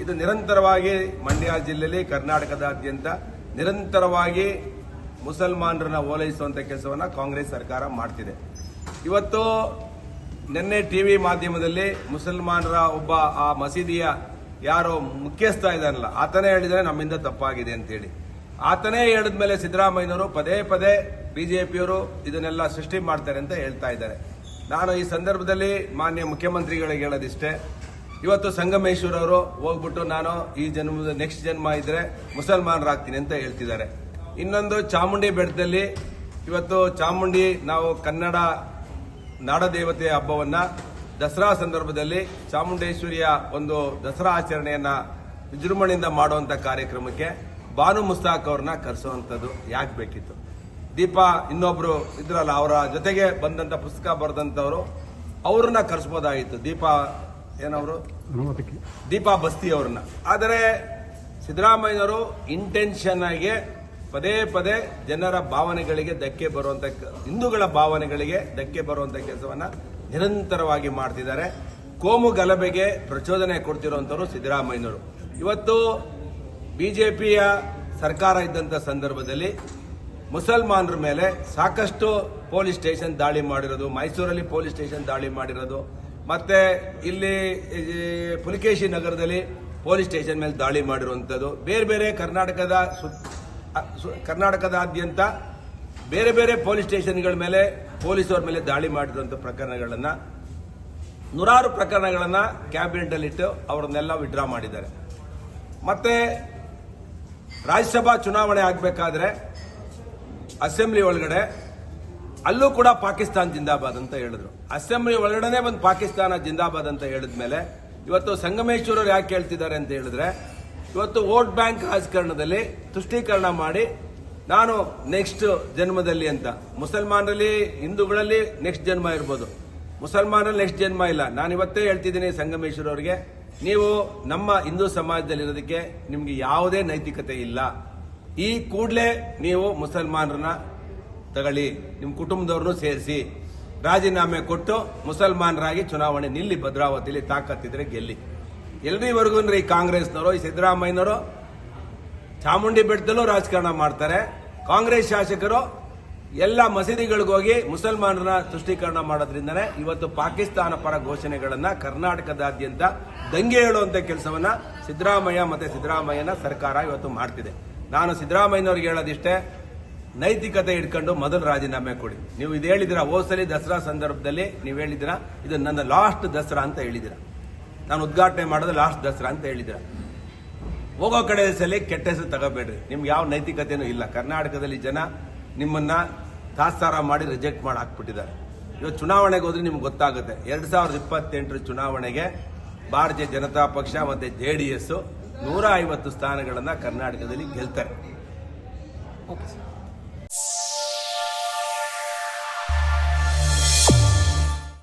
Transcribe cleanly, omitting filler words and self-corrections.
ಇದು ನಿರಂತರವಾಗಿ ಮಂಡ್ಯ ಜಿಲ್ಲೆಯಲ್ಲಿ ಕರ್ನಾಟಕದಾದ್ಯಂತ ನಿರಂತರವಾಗಿ ಮುಸಲ್ಮಾನರನ್ನ ಓಲೈಸುವಂತ ಕೆಲಸವನ್ನ ಕಾಂಗ್ರೆಸ್ ಸರ್ಕಾರ ಮಾಡ್ತಿದೆ. ಇವತ್ತು ನಿನ್ನೆ ಟಿವಿ ಮಾಧ್ಯಮದಲ್ಲಿ ಮುಸಲ್ಮಾನರ ಒಬ್ಬ ಆ ಮಸೀದಿಯ ಯಾರೋ ಮುಖ್ಯಸ್ಥ ಇದಾನಲ್ಲ ಆತನೇ ಹೇಳಿದರೆ ನಮ್ಮಿಂದ ತಪ್ಪಾಗಿದೆ ಅಂತೇಳಿ. ಆತನೇ ಹೇಳಿದ್ಮೇಲೆ ಸಿದ್ದರಾಮಯ್ಯನವರು ಪದೇ ಪದೇ ಬಿಜೆಪಿಯವರು ಇದನ್ನೆಲ್ಲ ಸೃಷ್ಟಿ ಮಾಡ್ತಾರೆ ಅಂತ ಹೇಳ್ತಾ ಇದ್ದಾರೆ. ನಾನು ಈ ಸಂದರ್ಭದಲ್ಲಿ ಮಾನ್ಯ ಮುಖ್ಯಮಂತ್ರಿಗಳಿಗೆ ಹೇಳೋದಿಷ್ಟೇ, ಇವತ್ತು ಸಂಗಮೇಶ್ವರ್ ಅವರು ಹೋಗ್ಬಿಟ್ಟು ನಾನು ಈ ಜನ್ಮದ ನೆಕ್ಸ್ಟ್ ಜನ್ಮ ಇದ್ರೆ ಮುಸಲ್ಮಾನರಾಗ್ತೀನಿ ಅಂತ ಹೇಳ್ತಿದ್ದಾರೆ. ಇನ್ನೊಂದು ಚಾಮುಂಡಿ ಬೆಟ್ಟದಲ್ಲಿ ಇವತ್ತು ಚಾಮುಂಡಿ ನಾವು ಕನ್ನಡ ನಾಡದೇವತೆಯ ಹಬ್ಬವನ್ನ ದಸರಾ ಸಂದರ್ಭದಲ್ಲಿ ಚಾಮುಂಡೇಶ್ವರಿಯ ಒಂದು ದಸರಾ ಆಚರಣೆಯನ್ನ ವಿಜೃಂಭಣೆಯಿಂದ ಮಾಡುವಂತ ಕಾರ್ಯಕ್ರಮಕ್ಕೆ ಬಾನು ಮುಸ್ತಾಕ್ ಅವ್ರನ್ನ ಕರೆಸುವಂತದ್ದು ಯಾಕೆ ಬೇಕಿತ್ತು? ದೀಪಾ ಇನ್ನೊಬ್ರು ಇದ್ರಲ್ಲ, ಅವರ ಜೊತೆಗೆ ಬಂದಂತ ಪುಸ್ತಕ ಬರೆದಂತವರು ಅವ್ರನ್ನ ಕರೆಸಬಹುದಾಗಿತ್ತು. ದೀಪಾ ಬಸ್ತಿ ಅವ್ರನ್ನ. ಆದರೆ ಸಿದ್ದರಾಮಯ್ಯನವರು ಇಂಟೆನ್ಷನ್ ಆಗಿ ಪದೇ ಪದೇ ಜನರ ಭಾವನೆಗಳಿಗೆ ಧಕ್ಕೆ ಬರುವಂತ, ಹಿಂದೂಗಳ ಭಾವನೆಗಳಿಗೆ ಧಕ್ಕೆ ಬರುವಂತ ಕೆಲಸವನ್ನ ನಿರಂತರವಾಗಿ ಮಾಡ್ತಿದ್ದಾರೆ. ಕೋಮು ಗಲಭೆಗೆ ಪ್ರಚೋದನೆ ಕೊಡ್ತಿರುವಂತವರು ಸಿದ್ದರಾಮಯ್ಯನವರು. ಇವತ್ತು ಬಿಜೆಪಿಯ ಸರ್ಕಾರ ಇದ್ದಂತ ಸಂದರ್ಭದಲ್ಲಿ ಮುಸಲ್ಮಾನರ ಮೇಲೆ ಸಾಕಷ್ಟು ಪೊಲೀಸ್ ಸ್ಟೇಷನ್ ದಾಳಿ ಮಾಡಿರೋದು, ಮೈಸೂರಲ್ಲಿ ಪೊಲೀಸ್ ಸ್ಟೇಷನ್ ದಾಳಿ ಮಾಡಿರೋದು, ಮತ್ತೆ ಇಲ್ಲಿ ಪುಲಿಕೇಶಿ ನಗರದಲ್ಲಿ ಪೊಲೀಸ್ ಸ್ಟೇಷನ್ ಮೇಲೆ ದಾಳಿ ಮಾಡಿರುವಂತದ್ದು, ಬೇರೆ ಬೇರೆ ಕರ್ನಾಟಕದಾದ್ಯಂತ ಬೇರೆ ಬೇರೆ ಪೊಲೀಸ್ ಸ್ಟೇಷನ್ಗಳ ಮೇಲೆ ಪೊಲೀಸರ ಮೇಲೆ ದಾಳಿ ಮಾಡಿರುವಂತಹ ಪ್ರಕರಣಗಳನ್ನ, ನೂರಾರು ಪ್ರಕರಣಗಳನ್ನ ಕ್ಯಾಬಿನೆಟ್ ಅಲ್ಲಿ ಇಟ್ಟು ಅವರನ್ನೆಲ್ಲ ವಿಡ್ರಾ ಮಾಡಿದ್ದಾರೆ. ಮತ್ತೆ ರಾಜ್ಯಸಭಾ ಚುನಾವಣೆ ಆಗಬೇಕಾದ್ರೆ ಅಸೆಂಬ್ಲಿ ಒಳಗಡೆ ಅಲ್ಲೂ ಕೂಡ ಪಾಕಿಸ್ತಾನ ಜಿಂದಾಬಾದ್ ಅಂತ ಹೇಳಿದ್ರು. ಅಸೆಂಬ್ಲಿ ಒಳಗಡೆ ಬಂದು ಪಾಕಿಸ್ತಾನ ಜಿಂದಾಬಾದ್ ಅಂತ ಹೇಳಿದ್ಮೇಲೆ ಇವತ್ತು ಸಂಗಮೇಶ್ವರರು ಯಾಕೆ ಹೇಳ್ತಿದ್ದಾರೆ ಅಂತ ಹೇಳಿದ್ರೆ, ಇವತ್ತು ವೋಟ್ ಬ್ಯಾಂಕ್ ರಾಜಕಾರಣದಲ್ಲಿ ತುಷ್ಟೀಕರಣ ಮಾಡಿ ನಾನು ನೆಕ್ಸ್ಟ್ ಜನ್ಮದಲ್ಲಿ ಅಂತ, ಮುಸಲ್ಮಾನರಲ್ಲಿ ಹಿಂದೂಗಳಲ್ಲಿ ನೆಕ್ಸ್ಟ್ ಜನ್ಮ ಇರ್ಬೋದು, ಮುಸಲ್ಮಾನರಲ್ಲಿ ನೆಕ್ಸ್ಟ್ ಜನ್ಮ ಇಲ್ಲ. ನಾನು ಇವತ್ತೇ ಹೇಳ್ತಿದ್ದೀನಿ ಸಂಗಮೇಶ್ವರ್ ಅವರಿಗೆ, ನೀವು ನಮ್ಮ ಹಿಂದೂ ಸಮಾಜದಲ್ಲಿರೋದಕ್ಕೆ ನಿಮ್ಗೆ ಯಾವುದೇ ನೈತಿಕತೆ ಇಲ್ಲ. ಈ ಕೂಡಲೇ ನೀವು ಮುಸಲ್ಮಾನರನ್ನ ತಗೊಳ್ಳಿ, ನಿಮ್ಮ ಕುಟುಂಬದವ್ರನ್ನು ಸೇರಿಸಿ ರಾಜೀನಾಮೆ ಕೊಟ್ಟು ಮುಸಲ್ಮಾನರಾಗಿ ಚುನಾವಣೆ ನಿಲ್ಲಿ, ಭದ್ರಾವತಿಯಲ್ಲಿ ತಾಕತ್ತಿದ್ರೆ ಗೆಲ್ಲಿ. ಎಲ್ರಿವರೆಗೂ ಈ ಕಾಂಗ್ರೆಸ್ನವರು, ಈ ಸಿದ್ದರಾಮಯ್ಯನವರು ಚಾಮುಂಡಿ ಬೆಟ್ಟದಲ್ಲೂ ರಾಜಕಾರಣ ಮಾಡ್ತಾರೆ. ಕಾಂಗ್ರೆಸ್ ಶಾಸಕರು ಎಲ್ಲ ಮಸೀದಿಗಳಿಗೋಗಿ ಮುಸಲ್ಮಾನರನ್ನ ತುಷ್ಟೀಕರಣ ಮಾಡೋದ್ರಿಂದನೇ ಇವತ್ತು ಪಾಕಿಸ್ತಾನ ಪರ ಘೋಷಣೆಗಳನ್ನ ಕರ್ನಾಟಕದಾದ್ಯಂತ ದಂಗೆ ಹೇಳುವಂತ ಕೆಲಸವನ್ನ ಸಿದ್ದರಾಮಯ್ಯ ಮತ್ತೆ ಸಿದ್ದರಾಮಯ್ಯನ ಸರ್ಕಾರ ಇವತ್ತು ಮಾಡ್ತಿದೆ. ನಾನು ಸಿದ್ದರಾಮಯ್ಯನವ್ರಿಗೆ ಹೇಳೋದಿಷ್ಟೇ, ನೈತಿಕತೆ ಇಟ್ಕೊಂಡು ಮೊದಲು ರಾಜೀನಾಮೆ ಕೊಡಿ. ನೀವು ಇದು ಹೇಳಿದಿರಾ, ಹೋದ್ಸಲಿ ದಸರಾ ಸಂದರ್ಭದಲ್ಲಿ ನೀವು ಹೇಳಿದಿರಾ ಇದು ನನ್ನ ಲಾಸ್ಟ್ ದಸರಾ ಅಂತ ಹೇಳಿದಿರಾ, ನಾನು ಉದ್ಘಾಟನೆ ಮಾಡೋದು ಲಾಸ್ಟ್ ದಸರಾ ಅಂತ ಹೇಳಿದಿರಾ. ಹೋಗೋ ಕಡೆ ಸಲ ಕೆಟ್ಟ ಹೆಸರು ತಗೋಬೇಡ್ರಿ, ನಿಮ್ಗೆ ಯಾವ ನೈತಿಕತೆನೂ ಇಲ್ಲ. ಕರ್ನಾಟಕದಲ್ಲಿ ಜನ ನಿಮ್ಮನ್ನ ತಾತ್ಸಾರ ಮಾಡಿ ರಿಜೆಕ್ಟ್ ಮಾಡಿ ಹಾಕ್ಬಿಟ್ಟಿದ್ದಾರೆ. ಇವತ್ತು ಚುನಾವಣೆಗೆ ಹೋದ್ರೆ ನಿಮ್ಗೆ ಗೊತ್ತಾಗುತ್ತೆ. 2028 ಚುನಾವಣೆಗೆ ಭಾರತೀಯ ಜನತಾ ಪಕ್ಷ ಮತ್ತೆ JDS 150 ಸ್ಥಾನಗಳನ್ನ ಕರ್ನಾಟಕದಲ್ಲಿ ಗೆಲ್ತಾರೆ.